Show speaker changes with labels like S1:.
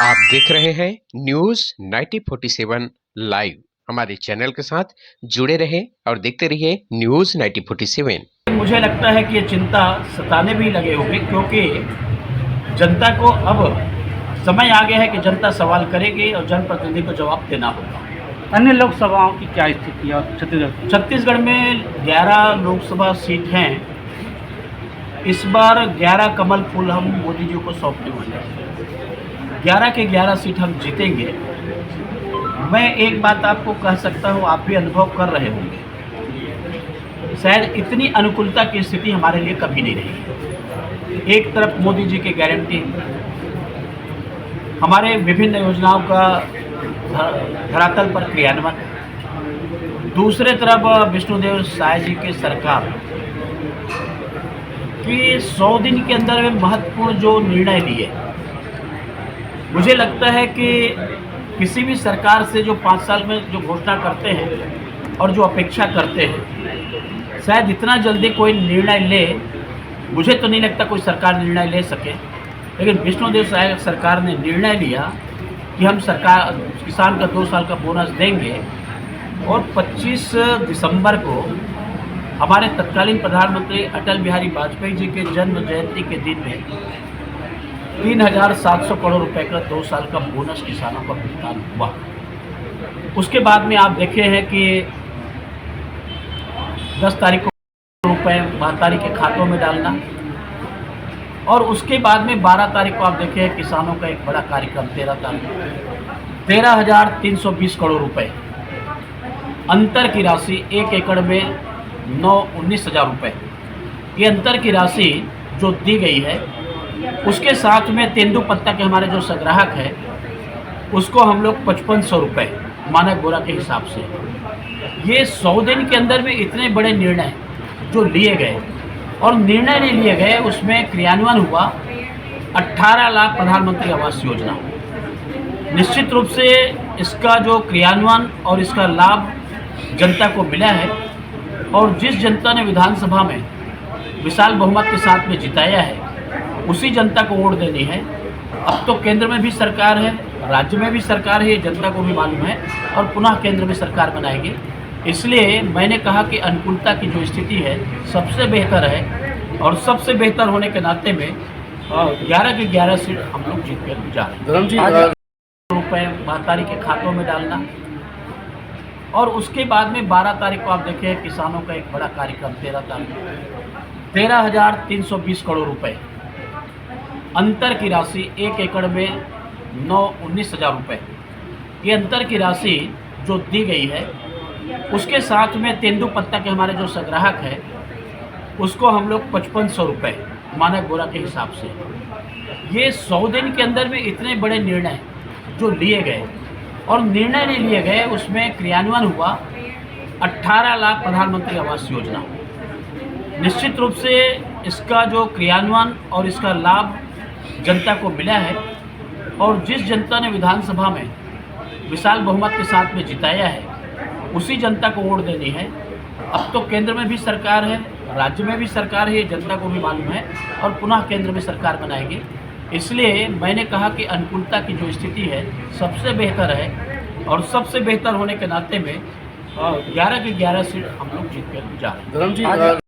S1: आप देख रहे हैं न्यूज 9047 लाइव। हमारे चैनल के साथ जुड़े रहे और देखते रहिए न्यूज 9047।
S2: मुझे लगता है कि ये चिंता सताने भी लगे होंगे, क्योंकि जनता को अब समय आ गया है कि जनता सवाल करेगी और जनप्रतिनिधि को जवाब देना होगा।
S3: अन्य लोकसभाओं की क्या स्थिति है और
S2: छत्तीसगढ़ में 11 लोकसभा सीट हैं। इस बार 11 कमल फूल हम मोदी जी को सौंपने वाले हैं। 11 के 11 सीट हम जीतेंगे। मैं एक बात आपको कह सकता हूँ, आप भी अनुभव कर रहे होंगे, शायद इतनी अनुकूलता की स्थिति हमारे लिए कभी नहीं रही। एक तरफ मोदी जी की गारंटी, हमारे विभिन्न योजनाओं का धरातल पर क्रियान्वयन, दूसरे तरफ विष्णुदेव साय जी की सरकार कि 100 दिन के अंदर में महत्वपूर्ण जो निर्णय लिए। मुझे लगता है कि किसी भी सरकार से जो 5 साल में जो घोषणा करते हैं और जो अपेक्षा करते हैं, शायद इतना जल्दी कोई निर्णय ले, मुझे तो नहीं लगता कोई सरकार निर्णय ले सके। लेकिन विष्णुदेव साय सरकार ने निर्णय लिया कि हम किसान का 2 साल का बोनस देंगे, और 25 दिसंबर को हमारे तत्कालीन प्रधानमंत्री अटल बिहारी वाजपेयी जी के जन्म जयंती के दिन में 3,700 करोड़ रुपए का 2 साल का बोनस किसानों का भुगतान हुआ। उसके बाद में आप देखे हैं कि 10 तारीख को रुपए 12 तारीख के खातों में डालना, और उसके बाद में 12 तारीख को आप देखे किसानों का एक बड़ा कार्यक्रम 13 तारीख 13,320 करोड़ रुपए, अंतर की राशि 1 एकड़ में 19,000 रुपये। ये अंतर की राशि जो दी गई है, उसके साथ में तेंदुपत्ता के हमारे जो संग्राहक है उसको हम लोग 5500 रुपये मानक बोरा के हिसाब से। ये 100 दिन के अंदर में इतने बड़े निर्णय जो लिए गए, और निर्णय नहीं लिए गए, उसमें क्रियान्वयन हुआ 18 लाख प्रधानमंत्री आवास योजना। निश्चित रूप से इसका जो क्रियान्वयन और इसका लाभ जनता को मिला है, और जिस जनता ने विधानसभा में विशाल बहुमत के साथ में जिताया है, उसी जनता को वोट देनी है। अब तो केंद्र में भी सरकार है, राज्य में भी सरकार है, ये जनता को भी मालूम है, और पुनः केंद्र में सरकार बनाएंगे। इसलिए मैंने कहा कि अनुकूलता की जो स्थिति है सबसे बेहतर है, और सबसे बेहतर होने के नाते में 11 की 11 सीट हम लोग जीत कर जा रहे हैं। रुपये 12 तारीख के खातों में डालना, और उसके बाद में 12 तारीख को आप देखें किसानों का एक बड़ा कार्यक्रम 13 तारीख 13,320 करोड़ रुपए, अंतर की राशि 1 एकड़ में 19,000 रुपये। ये अंतर की राशि जो दी गई है, उसके साथ में तेंदुपत्ता के हमारे जो संग्राहक है उसको हम लोग 5500 रुपये मानक बोरा के हिसाब से। ये 100 दिन के अंदर में इतने बड़े निर्णय जो लिए गए, और निर्णय नहीं लिए गए, उसमें क्रियान्वयन हुआ 18 लाख प्रधानमंत्री आवास योजना। निश्चित रूप से इसका जो क्रियान्वयन और इसका लाभ जनता को मिला है, और जिस जनता ने विधानसभा में विशाल बहुमत के साथ में जिताया है, उसी जनता को वोट देनी है। अब तो केंद्र में भी सरकार है, राज्य में भी सरकार है, ये जनता को भी मालूम है, और पुनः केंद्र में सरकार बनाएंगे। इसलिए मैंने कहा कि अनुकूलता की जो स्थिति है सबसे बेहतर है, और सबसे बेहतर होने के नाते में 11 की 11 सीट हम लोग जीत कर जा रहे हैं।